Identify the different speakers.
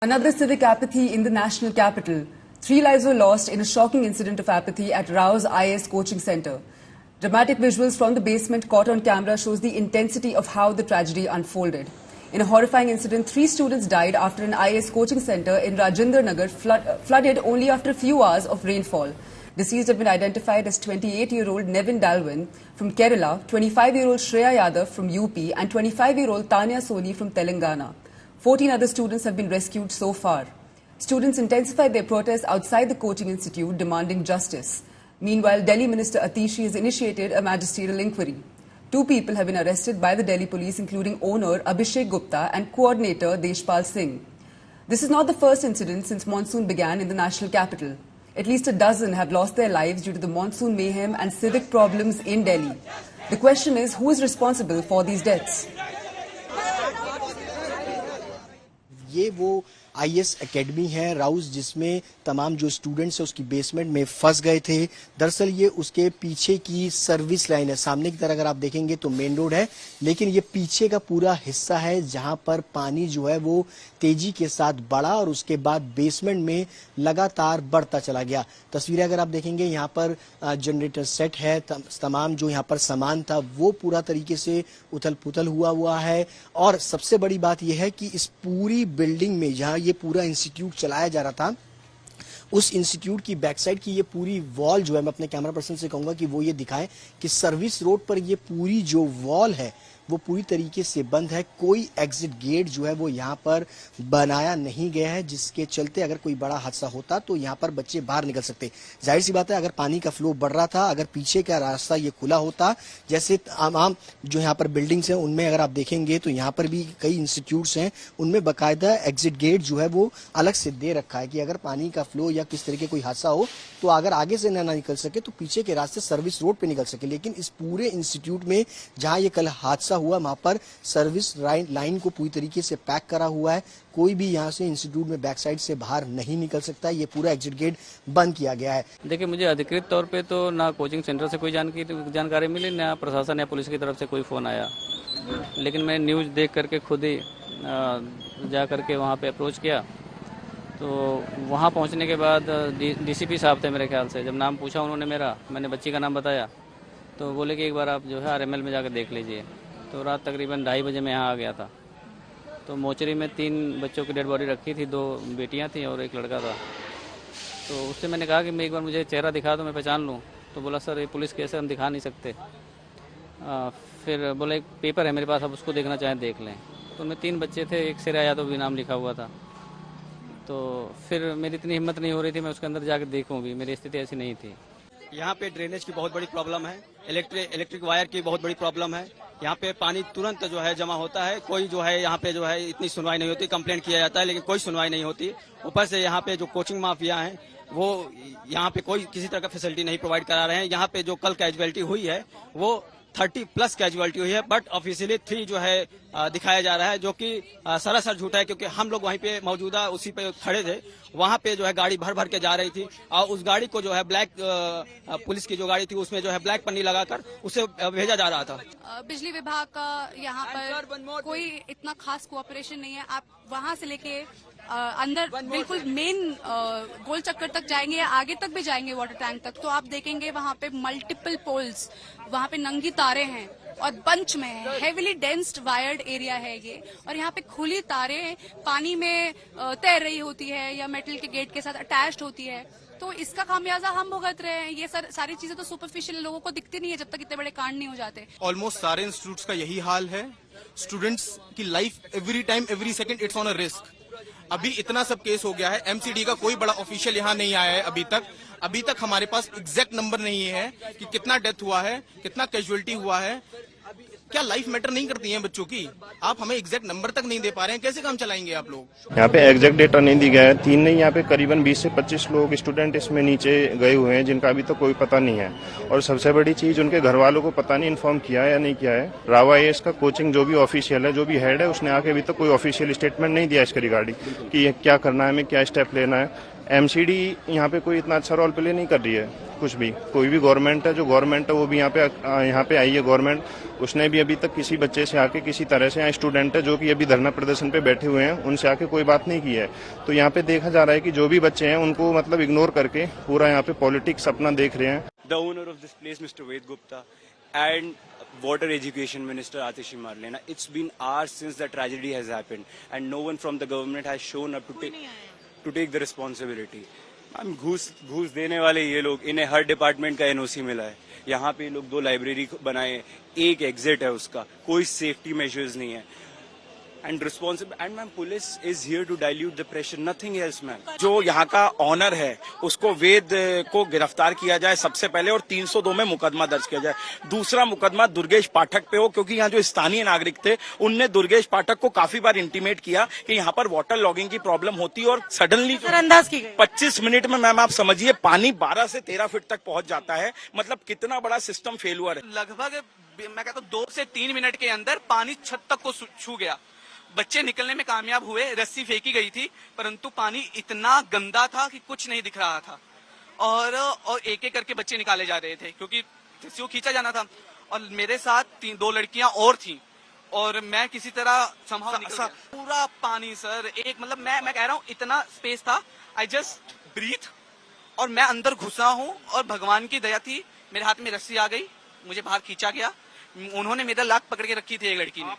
Speaker 1: Another civic apathy in the national capital. 3 lives were lost in a shocking incident of apathy at Rao's IAS coaching center. Dramatic visuals from the basement caught on camera shows the intensity of how the tragedy unfolded. In a horrifying incident, 3 students died after an IAS coaching center in Rajendra Nagar flooded only after a few hours of rainfall. Deceased have been identified as 28-year-old Nevin Dalwin from Kerala, 25-year-old Shreya Yadav from UP and 25-year-old Tanya Soni from Telangana. 14 other students have been rescued so far. Students intensified their protests outside the coaching institute demanding justice. Meanwhile, Delhi Minister Atishi has initiated a magisterial inquiry. 2 people have been arrested by the Delhi police, including owner Abhishek Gupta and coordinator Deshpal Singh. This is not the first incident since monsoon began in the national capital. At least a dozen have lost their lives due to the monsoon mayhem and civic problems in Delhi. The question is, who is responsible for these deaths?
Speaker 2: ये वो IAS academy है Rouse, जिसमें तमाम जो students है उसकी basement में फंस गए थे। दरअसल ये उसके पीछे की सर्विस लाइन है। सामने की तरफ अगर आप देखेंगे तो मेन रोड है, लेकिन ये पीछे का पूरा हिस्सा है जहां पर पानी जो है वो तेजी के साथ बढ़ा और उसके बाद बेसमेंट में लगातार बढ़ता चला गया। तस्वीरें अगर आप देखेंगे, यहाँ पर जनरेटर सेट है, तमाम जो यहाँ पर सामान था वो पूरा तरीके से उथल पुथल हुआ है। और सबसे बड़ी बात यह है कि इस पूरी बिल्डिंग में जहाँ ये पूरा इंस्टीट्यूट चलाया जा रहा था, उस इंस्टीट्यूट की बैक साइड की ये पूरी वॉल जो है, मैं अपने कैमरा पर्सन से कहूंगा कि वो ये दिखाएं कि सर्विस रोड पर ये पूरी जो वॉल है वो पूरी तरीके से बंद है। कोई एग्जिट गेट जो है वो यहाँ पर बनाया नहीं गया है, जिसके चलते अगर कोई बड़ा हादसा होता तो यहाँ पर बच्चे बाहर निकल सकते। जाहिर सी बात है, अगर पानी का फ्लो बढ़ रहा था, अगर पीछे का रास्ता ये खुला होता, जैसे तमाम जो यहाँ पर बिल्डिंग्स हैं उनमें अगर आप देखेंगे तो यहाँ पर भी कई इंस्टीट्यूट्स हैं, उनमें बाकायदा एग्जिट गेट जो है वो अलग से दे रखा है कि अगर पानी का फ्लो या किस तरीके कोई हादसा हो तो अगर आगे से ना निकल सके तो पीछे के रास्ते सर्विस रोड पे निकल सके। लेकिन इस पूरे इंस्टीट्यूट में जहां ये कल हादसा हुआ, वहां पर सर्विस लाइन को पूरी तरीके से पैक करा हुआ है। कोई भी यहां से इंस्टीट्यूट में बैक साइड से बाहर नहीं निकल सकता। ये पूरा एग्जिट गेट बंद किया गया है।
Speaker 3: देखिए, मुझे अधिकृत तौर पे तो ना कोचिंग सेंटर से कोई जानकारी मिली, ना प्रशासन या पुलिस की तरफ से कोई फोन आया। लेकिन मैं न्यूज देख करके खुद ही जा करके वहाँ पे अप्रोच किया। तो वहाँ पहुँचने के बाद डीसीपी साहब थे मेरे ख्याल से। जब नाम पूछा उन्होंने मेरा, मैंने बच्ची का नाम बताया तो बोले कि एक बार आप जो है आरएमएल में जाकर देख लीजिए। तो रात तकरीबन 2:30 बजे मैं यहाँ आ गया था। तो मोचरी में 3 बच्चों की डेड बॉडी रखी थी, 2 बेटियाँ थी और एक लड़का था। तो उससे मैंने कहा कि मैं एक बार मुझे चेहरा दिखा दो, मैं पहचान लूँ। तो बोला सर ये पुलिस केस है, हम दिखा नहीं सकते। फिर बोला एक पेपर है मेरे पास, आप उसको देखना चाहें देख लें। तो उनमें 3 बच्चे थे, एक श्रेया यादव भी नाम लिखा हुआ था। तो फिर मेरी इतनी हिम्मत नहीं हो रही थी मैं उसके अंदर जाकर देखूं भी, मेरी स्थिति ऐसी नहीं थी।
Speaker 4: यहाँ पे ड्रेनेज की बहुत बड़ी प्रॉब्लम है, इलेक्ट्रिक वायर की बहुत बड़ी प्रॉब्लम है। यहाँ पे पानी तुरंत जो है जमा होता है, कोई जो है यहाँ पे जो है इतनी सुनवाई नहीं होती। कंप्लेंट किया जाता है लेकिन कोई सुनवाई नहीं होती। ऊपर से यहाँ पे जो कोचिंग माफिया हैं वो यहाँ पे कोई किसी तरह का फैसिलिटी नहीं प्रोवाइड करा रहे हैं। यहाँ पे जो कल कैजुअलिटी हुई है वो 30+ कैजुअलिटी हुई है, बट ऑफिशियली 3 जो है दिखाया जा रहा है, जो कि सरासर झूठा है। क्योंकि हम लोग वहीं पे मौजूदा उसी पे खड़े थे, वहां पे जो है गाड़ी भर भर के जा रही थी और उस गाड़ी को जो है ब्लैक पुलिस की जो गाड़ी थी उसमें जो है ब्लैक पन्नी लगाकर उसे भेजा जा रहा था।
Speaker 5: बिजली विभाग का यहाँ पर कोई इतना खास कोऑपरेशन नहीं है। आप वहाँ से लेके अंदर बिल्कुल मेन गोल चक्कर तक जाएंगे या आगे तक भी जाएंगे वाटर टैंक तक, तो आप देखेंगे वहाँ पे मल्टीपल पोल्स, वहाँ पे नंगी तारे हैं और बंच में है। हेविली डेंस्ड वायर्ड एरिया है ये, और यहाँ पे खुली तारें पानी में तैर रही होती है या मेटल के गेट के साथ अटैच्ड होती है। तो इसका खामियाजा हम भुगत रहे हैं। ये सारी चीजें तो सुपरफिशियल लोगों को दिखती नहीं है जब तक इतने बड़े कांड नहीं हो जाते।
Speaker 6: ऑलमोस्ट सारे इंस्टीट्यूट्स का यही हाल है। स्टूडेंट्स की life every time every second it's on a risk. अभी इतना सब केस हो गया है, एमसीडी का कोई बड़ा ऑफिशियल यहाँ नहीं आया है अभी तक हमारे पास एग्जैक्ट नंबर नहीं है कि कितना डेथ हुआ है, कितना कैजुअलिटी हुआ है। क्या लाइफ मैटर नहीं करती है बच्चों की? आप हमें एग्जैक्ट नंबर तक नहीं दे पा रहे हैं, कैसे काम चलाएंगे आप लोग?
Speaker 7: यहाँ पे एग्जैक्ट डेटा नहीं दी गया है। 3 नहीं, यहाँ पे करीबन 20 से 25 लोग स्टूडेंट इसमें नीचे गए हुए हैं जिनका अभी तक कोई पता नहीं है। और सबसे बड़ी चीज, उनके घर वालों को पता नहीं इन्फॉर्म किया है या नहीं किया है। रावा आईएएस का कोचिंग जो भी ऑफिशियल है, जो भी हेड है, उसने आके अभी तक कोई ऑफिशियल स्टेटमेंट नहीं दिया इसके रिगार्डिंग कि क्या करना है, हमें क्या स्टेप लेना है। एमसीडी यहाँ पे कोई इतना अच्छा रोल प्ले नहीं कर रही है कुछ भी। कोई भी गवर्नमेंट है, जो गवर्नमेंट है वो भी यहाँ पे आई है गवर्नमेंट, उसने भी अभी तक किसी बच्चे से आके किसी तरह से, यहाँ स्टूडेंट है जो कि अभी धरना प्रदर्शन पे बैठे हुए हैं, उनसे आके कोई बात नहीं की है। तो यहाँ पे देखा जा रहा है कि जो भी बच्चे हैं उनको मतलब इग्नोर करके पूरा यहाँ पे पॉलिटिक्स अपना देख रहे हैं।
Speaker 8: The owner of this place, Mr. Ved Gupta, and Water Education Minister Atishi Marlena. It's been hours since the tragedy has happened, and no one from the government has shown up to take the responsibility. हम घूस देने वाले ये लोग, इन्हें हर department का NOC मिला है। यहाँ पे लोग 2 लाइब्रेरी बनाए, एक एग्जिट है उसका, कोई सेफ्टी मेजर्स नहीं है। And responsible, and ma'am, police is here to dilute the pressure, nothing else, ma'am.
Speaker 9: जो यहाँ का ऑनर है उसको वेद को गिरफ्तार किया जाए सबसे पहले, और 302 में मुकदमा दर्ज किया जाए। दूसरा मुकदमा दुर्गेश पाठक पे हो, क्योंकि यहाँ जो स्थानीय नागरिक थे उनने दुर्गेश पाठक को काफी बार इंटीमेट किया कि यहाँ पर वाटर लॉगिंग की प्रॉब्लम होती है, और सडनली 25 मिनट में मैम आप समझिए पानी 12 से 13 फीट तक पहुंच जाता है। मतलब कितना बड़ा सिस्टम फेलुअर है।
Speaker 10: लगभग मैं कहता हूँ 2 से 3 मिनट के अंदर पानी छत तक को छू गया। बच्चे निकलने में कामयाब हुए, रस्सी फेंकी गई थी, परंतु पानी इतना गंदा था कि कुछ नहीं दिख रहा था, और एक एक करके बच्चे निकाले जा रहे थे क्योंकि रस्सी को खींचा जाना था। और मेरे साथ 2 लड़कियां और थीं, और मैं किसी तरह संभाल निकल गया। पूरा पानी सर, एक मतलब मैं कह रहा हूँ इतना स्पेस था, आई जस्ट ब्रीथ, और मैं अंदर घुसा हूँ, और भगवान की दया थी, मेरे हाथ में रस्सी आ गई, मुझे बाहर खींचा गया। उन्होंने मेरा लात पकड़ के रखी थी एक लड़की ने।